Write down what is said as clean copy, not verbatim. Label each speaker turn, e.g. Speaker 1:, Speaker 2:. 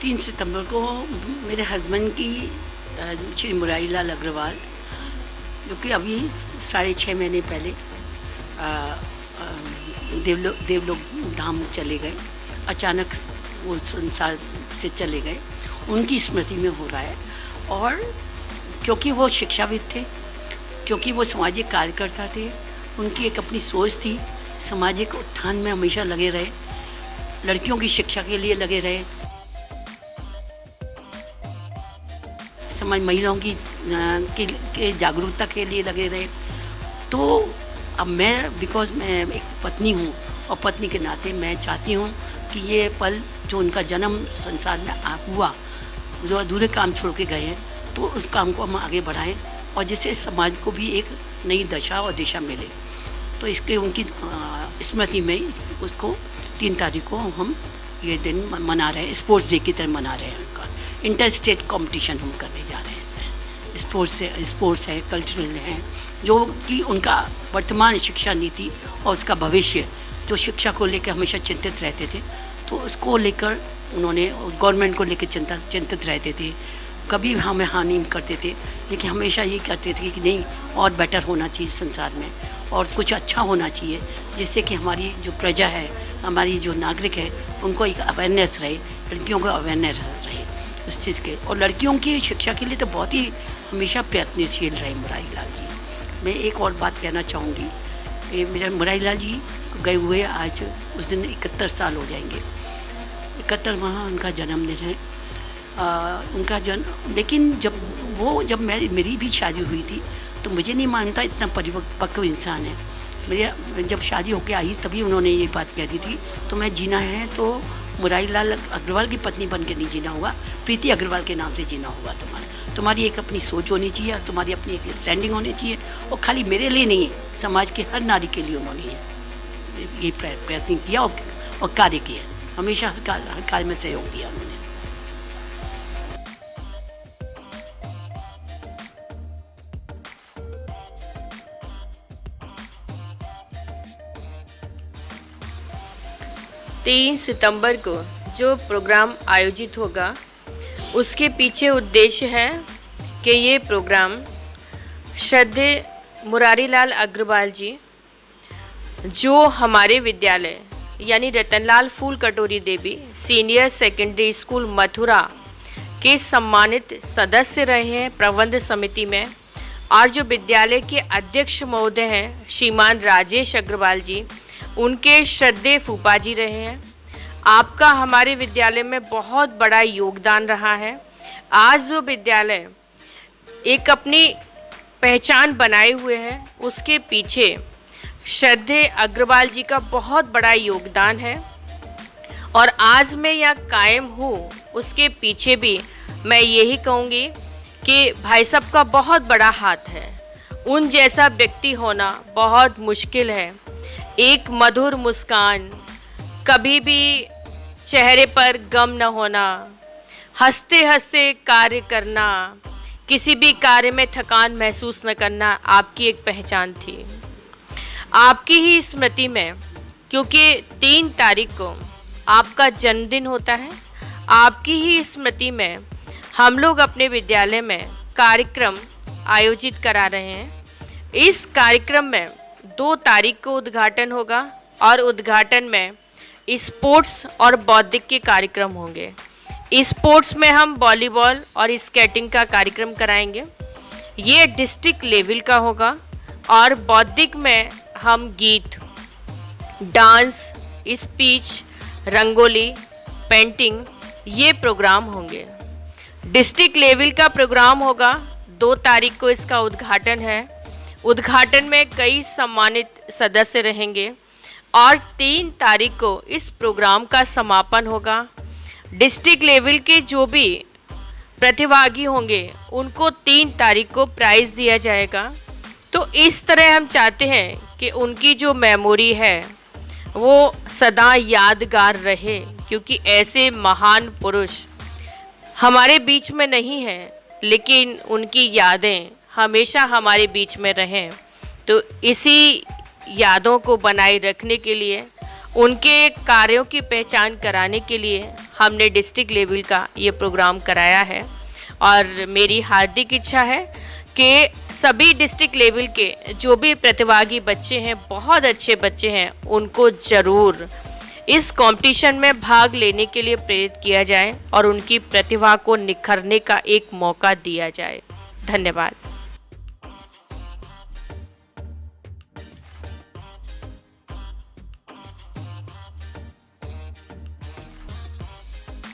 Speaker 1: 3 सितंबर को मेरे हस्बैंड की श्री मुरारी लाल अग्रवाल, जो कि अभी 6.5 महीने पहले देवलोक धाम चले गए। अचानक वो संसार से चले गए, उनकी स्मृति में हो रहा है। और क्योंकि वो शिक्षाविद थे, क्योंकि वो सामाजिक कार्यकर्ता थे, उनकी एक अपनी सोच थी, सामाजिक उत्थान में हमेशा लगे रहे, लड़कियों की शिक्षा के लिए लगे रहे, समाज महिलाओं की जागरूकता के लिए लगे रहे। तो अब मैं बिकॉज़ मैं एक पत्नी हूँ और पत्नी के नाते मैं चाहती हूँ कि ये पल जो उनका जन्म संसार में हुआ, जो अधूरे काम छोड़ के गए हैं, तो उस काम को हम आगे बढ़ाएं और जिससे समाज को भी एक नई दशा और दिशा मिले। तो इसके उनकी स्मृति में उसको 3 तारीख को हम ये दिन मना रहे हैं, स्पोर्ट्स डे की तरह मना रहे हैं। उनका इंटर स्टेट कॉम्पिटिशन हम करने जा रहे हैं। स्पोर्ट्स है, कल्चरल है, जो कि उनका वर्तमान शिक्षा नीति और उसका भविष्य, जो शिक्षा को लेकर हमेशा चिंतित रहते थे, तो उसको लेकर उन्होंने गवर्नमेंट को लेकर चिंतित रहते थे। कभी हमें हानि करते थे, लेकिन हमेशा ये कहते थे कि नहीं, और बेटर होना चाहिए संसार में और कुछ अच्छा होना चाहिए, जिससे कि हमारी जो प्रजा है, हमारी जो नागरिक है, उनको एक अवेयरनेस रहे, लड़कियों को अवेयरनेस रहे उस चीज़ के। और लड़कियों की शिक्षा के लिए तो बहुत ही हमेशा प्रयत्नशील रहे मुरारी लाल जी। मैं एक और बात कहना चाहूँगी, मेरे मुरारी लाल जी गए हुए आज उस दिन 71 साल हो जाएंगे। 71वां उनका जन्मदिन है। उनका जन्म, लेकिन जब मेरी भी शादी हुई थी, तो मुझे नहीं मानता इतना परिपक्व इंसान है। मेरे जब शादी होके आई तभी उन्होंने ये बात कह दी थी, तो मैं जीना है तो मुरारी लाल अग्रवाल की पत्नी बन के नहीं जीना होगा, प्रीति अग्रवाल के नाम से जीना होगा। तुम्हारी एक अपनी सोच होनी चाहिए, तुम्हारी अपनी एक स्टैंडिंग होनी चाहिए, और खाली मेरे लिए नहीं, समाज की हर नारी के लिए उन्होंने ये प्रयत्न किया और कार्य किया। हमेशा हर कार्य में सहयोग दिया उन्होंने।
Speaker 2: तीन सितंबर को जो प्रोग्राम आयोजित होगा, उसके पीछे उद्देश्य है कि ये प्रोग्राम श्रद्धेय मुरारी लाल अग्रवाल जी, जो हमारे विद्यालय यानी रतनलाल फूल कटोरी देवी सीनियर सेकेंडरी स्कूल मथुरा के सम्मानित सदस्य रहे हैं प्रबंध समिति में, और जो विद्यालय के अध्यक्ष महोदय हैं श्रीमान राजेश अग्रवाल जी, उनके श्रद्धेय फूफा जी रहे हैं। आपका हमारे विद्यालय में बहुत बड़ा योगदान रहा है। आज जो विद्यालय एक अपनी पहचान बनाए हुए है, उसके पीछे श्रद्धेय अग्रवाल जी का बहुत बड़ा योगदान है। और आज मैं यहाँ कायम हूँ, उसके पीछे भी मैं यही कहूँगी कि भाई साहब का बहुत बड़ा हाथ है। उन जैसा व्यक्ति होना बहुत मुश्किल है। एक मधुर मुस्कान, कभी भी चेहरे पर गम न होना, हंसते हंसते कार्य करना, किसी भी कार्य में थकान महसूस न करना आपकी एक पहचान थी। आपकी ही स्मृति में, क्योंकि 3 तारीख को आपका जन्मदिन होता है, आपकी ही स्मृति में हम लोग अपने विद्यालय में कार्यक्रम आयोजित करा रहे हैं। इस कार्यक्रम में 2 तारीख को उद्घाटन होगा और उद्घाटन में स्पोर्ट्स और बौद्धिक के कार्यक्रम होंगे। स्पोर्ट्स में हम वॉलीबॉल और स्केटिंग का कार्यक्रम कराएंगे, ये डिस्ट्रिक्ट लेवल का होगा। और बौद्धिक में हम गीत, डांस, स्पीच, रंगोली, पेंटिंग, ये प्रोग्राम होंगे। डिस्ट्रिक्ट लेवल का प्रोग्राम होगा, 2 तारीख को इसका उद्घाटन है। उद्घाटन में कई सम्मानित सदस्य रहेंगे और 3 तारीख को इस प्रोग्राम का समापन होगा। डिस्ट्रिक्ट लेवल के जो भी प्रतिभागी होंगे, उनको 3 तारीख को प्राइज़ दिया जाएगा। तो इस तरह हम चाहते हैं कि उनकी जो मेमोरी है वो सदा यादगार रहे, क्योंकि ऐसे महान पुरुष हमारे बीच में नहीं हैं, लेकिन उनकी यादें हमेशा हमारे बीच में रहें। तो इसी यादों को बनाए रखने के लिए, उनके कार्यों की पहचान कराने के लिए हमने डिस्ट्रिक्ट लेवल का ये प्रोग्राम कराया है और मेरी हार्दिक इच्छा है कि सभी डिस्ट्रिक्ट लेवल के जो भी प्रतिभागी बच्चे हैं, बहुत अच्छे बच्चे हैं, उनको ज़रूर इस कंपटीशन में भाग लेने के लिए प्रेरित किया जाए और उनकी प्रतिभा को निखरने का एक मौका दिया जाए। धन्यवाद।